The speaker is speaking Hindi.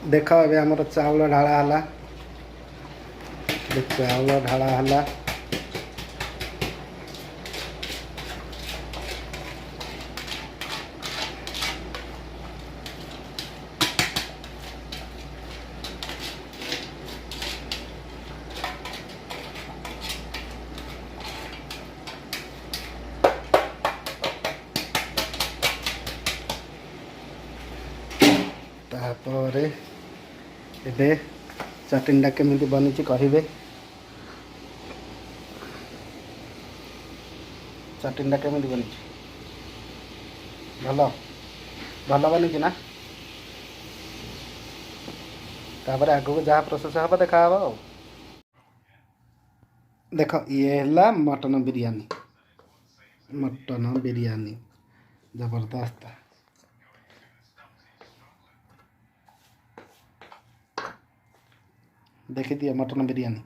देख ए आमर चाउल ढाला है, चाउल ढाला है। तापर एबे चटनीटा केमिति बनी कहे, चटनीटा केमिति बनी भल भल बनी ना। तापर आगो जहाँ प्रोसेस हम देखा आ देख ये है मटन बिरयानी, मटन बिरयानी जबरदस्त। देखी दिए मटन बिरयानी।